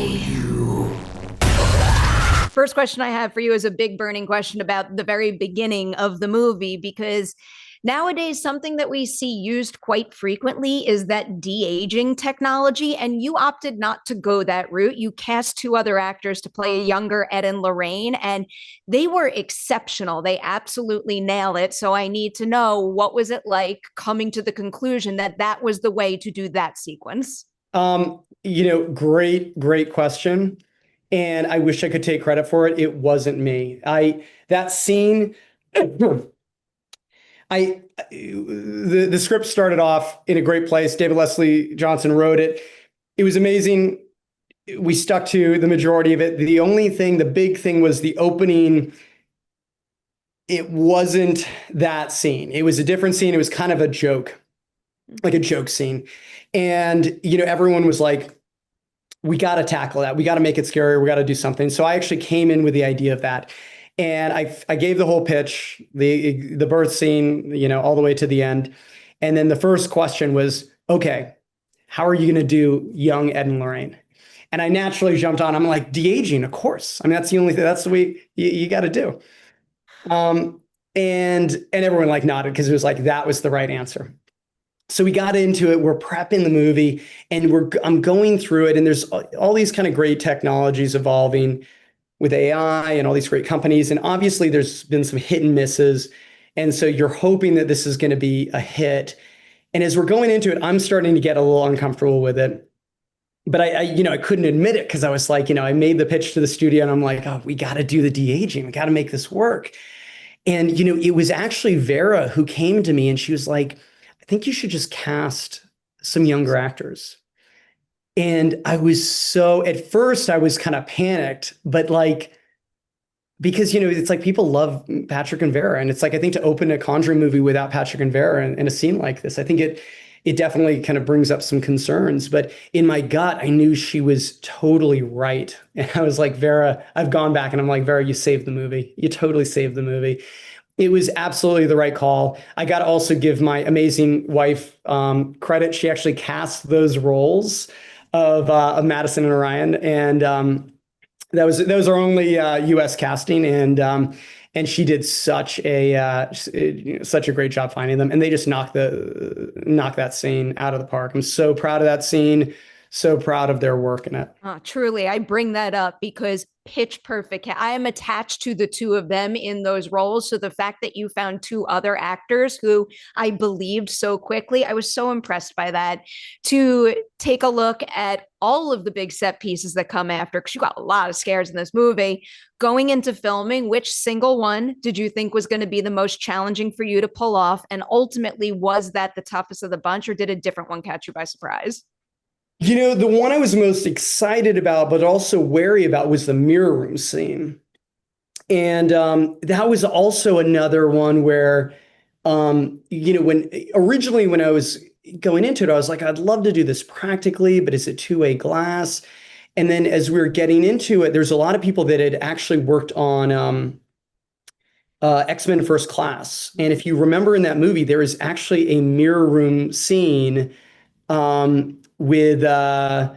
you. First question I have for you is a big burning question about the very beginning of the movie, because nowadays something that we see used quite frequently is that de-aging technology, and you opted not to go that route. You cast two other actors to play a younger Ed and Lorraine, and they were exceptional. They absolutely nail it. So I need to know, what was it like coming to the conclusion that that was the way to do that sequence? Great question. And I wish I could take credit for it. It wasn't me. That scene, the script started off in a great place. David Leslie Johnson wrote it. It was amazing. We stuck to the majority of it. The big thing was the opening. It wasn't that scene. It was a different scene. It was kind of a joke, like a joke scene. And, everyone was like, we got to tackle that. We got to make it scarier. We got to do something. So I actually came in with the idea of that. And I gave the whole pitch, the birth scene, all the way to the end. And then the first question was, okay, how are you going to do young Ed and Lorraine? And I naturally jumped on. I'm like, de-aging, of course. I mean, that's the way you got to do. And everyone like nodded, because it was like, that was the right answer. So we got into it. We're prepping the movie, and I'm going through it, and there's all these kind of great technologies evolving with AI and all these great companies. And obviously there's been some hit and misses. And so you're hoping that this is going to be a hit. And as we're going into it, I'm starting to get a little uncomfortable with it. But I couldn't admit it, because I was like, I made the pitch to the studio, and I'm like, oh, we got to do the de-aging. We got to make this work. And, it was actually Vera who came to me, and she was like, I think you should just cast some younger actors. And at first I was kind of panicked, but because, it's like people love Patrick and Vera. And it's like, I think to open a Conjuring movie without Patrick and Vera in a scene like this, I think it definitely kind of brings up some concerns. But in my gut, I knew she was totally right. And I was like, Vera, I've gone back and I'm like, Vera, you saved the movie. You totally saved the movie. It was absolutely the right call. I got to also give my amazing wife credit. She actually cast those roles of Madison and Orion, and that was our only U.S. casting, and she did such a great job finding them, and they just knocked that scene out of the park. I'm so proud of that scene. So proud of their work in it. Truly, I bring that up because pitch perfect. I am attached to the two of them in those roles. So the fact that you found two other actors who I believed so quickly, I was so impressed by that. To take a look at all of the big set pieces that come after, because you got a lot of scares in this movie. Going into filming, which single one did you think was going to be the most challenging for you to pull off? And ultimately, was that the toughest of the bunch, or did a different one catch you by surprise? The one I was most excited about, but also wary about, was the mirror room scene. And that was also another one where, when I was going into it, I was like, I'd love to do this practically, but is it two-way glass? And then as we were getting into it, there's a lot of people that had actually worked on X-Men First Class. And if you remember in that movie, there is actually a mirror room scene with I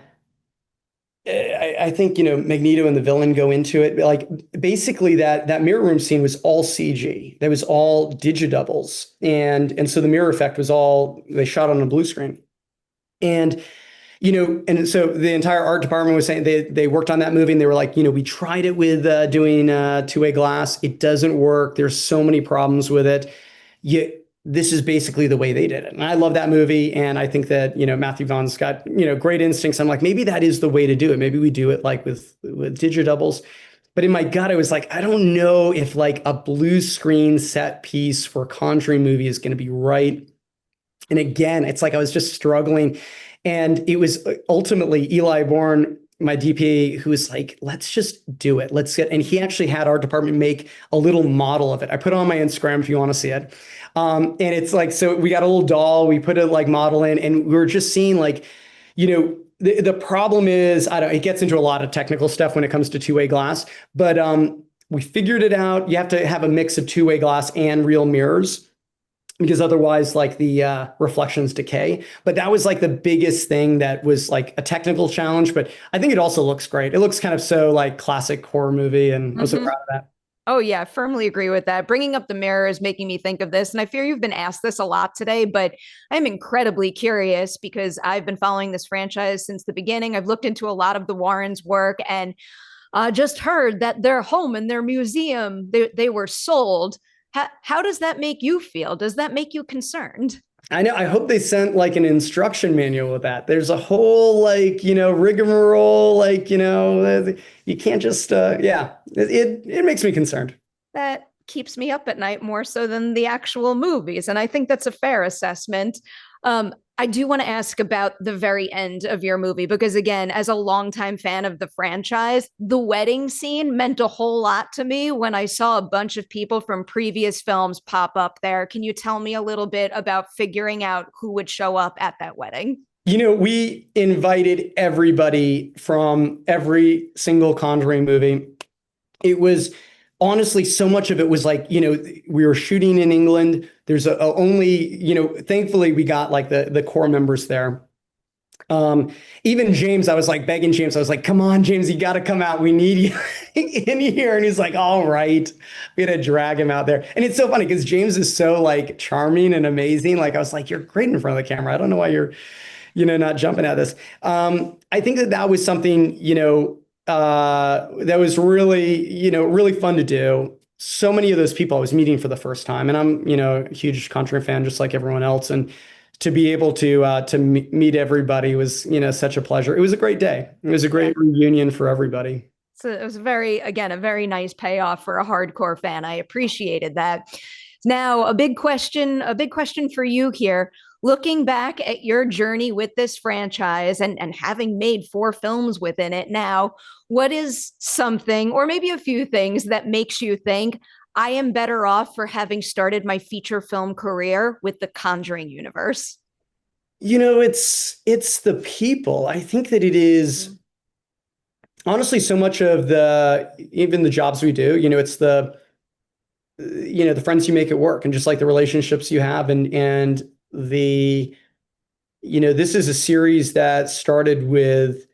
think Magneto and the villain go into it. Like, basically that mirror room scene was all CG. That was all digidoubles, and so the mirror effect was all, they shot on a blue screen. And and so the entire art department was saying they worked on that movie, and they were like, we tried it with doing two-way glass. It doesn't work. There's so many problems with it. This is basically the way they did it. And I love that movie. And I think that, Matthew Vaughn's got, great instincts. I'm like, maybe that is the way to do it. Maybe we do it like with digidoubles. But in my gut, I was like, I don't know if like a blue screen set piece for a Conjuring movie is going to be right. And again, it's like I was just struggling. And it was ultimately Eli Bourne, my DP, who was like, let's just do it. And he actually had our department make a little model of it. I put it on my Instagram if you want to see it. And it's like, so we got a little doll, we put a like model in, and we were just seeing like, the problem is, it gets into a lot of technical stuff when it comes to two-way glass, but we figured it out. You have to have a mix of two-way glass and real mirrors. because otherwise like the reflections decay. But that was like the biggest thing that was like a technical challenge, but I think it also looks great. It looks kind of so like classic horror movie, and I was so Mm-hmm. proud of that. Oh, yeah, firmly agree with that. Bringing up the mirror is making me think of this. And I fear you've been asked this a lot today, but I'm incredibly curious because I've been following this franchise since the beginning. I've looked into a lot of the Warrens' work and just heard that their home and their museum, they were sold. How does that make you feel? Does that make you concerned? I know. I hope they sent like an instruction manual with that. There's a whole like, rigmarole, like, you can't just, yeah, it makes me concerned. That keeps me up at night more so than the actual movies. And I think that's a fair assessment. I do want to ask about the very end of your movie, because again, as a longtime fan of the franchise, the wedding scene meant a whole lot to me when I saw a bunch of people from previous films pop up there. Can you tell me a little bit about figuring out who would show up at that wedding? We invited everybody from every single Conjuring movie. It was honestly, so much of it was like, we were shooting in England. There's only, thankfully we got like the core members there. Even James, I was like begging James, I was like, come on, James, you got to come out. We need you in here. And he's like, all right. We had to drag him out there. And it's so funny because James is so like charming and amazing. Like I was like, you're great in front of the camera. I don't know why you're, not jumping at this. I think that was something, that was really, really fun to do. So many of those people I was meeting for the first time, and I'm, a huge Conjuring fan, just like everyone else. And to be able to meet everybody was, such a pleasure. It was a great day. It was a great reunion for everybody. So it was again, a very nice payoff for a hardcore fan. I appreciated that. Now, a big question for you here. Looking back at your journey with this franchise and having made 4 films within it now, what is something, or maybe a few things, that makes you think I am better off for having started my feature film career with the Conjuring universe? It's the people. I think that it is honestly so much of even the jobs we do, it's the friends you make at work and just like the relationships you have, and the this is a series that started with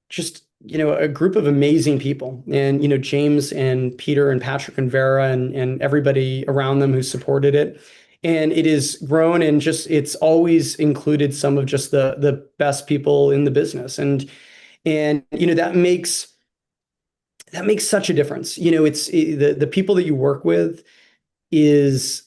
just a group of amazing people, and James and Peter and Patrick and Vera and everybody around them who supported it, and it has grown, and just it's always included some of just the best people in the business, and that makes such a difference. It's the people that you work with is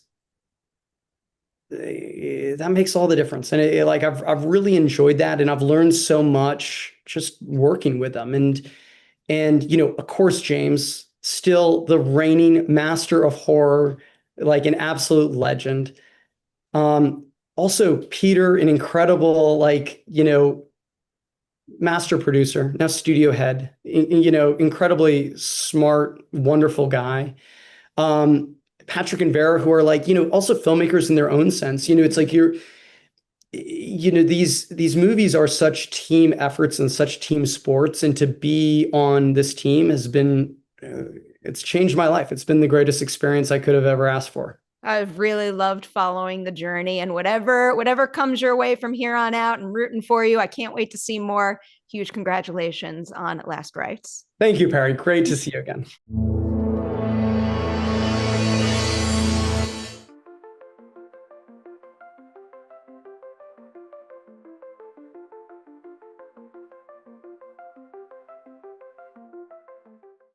that makes all the difference. And like I've really enjoyed that, and I've learned so much just working with them. And of course, James, still the reigning master of horror, like an absolute legend. Also Peter, an incredible, like, master producer, now studio head, incredibly smart, wonderful guy. Patrick and Vera, who are like, also filmmakers in their own sense. It's like these movies are such team efforts and such team sports. And to be on this team has been, it's changed my life. It's been the greatest experience I could have ever asked for. I've really loved following the journey, and whatever comes your way from here on out, and rooting for you. I can't wait to see more. Huge congratulations on Last Rites. Thank you, Perri. Great to see you again.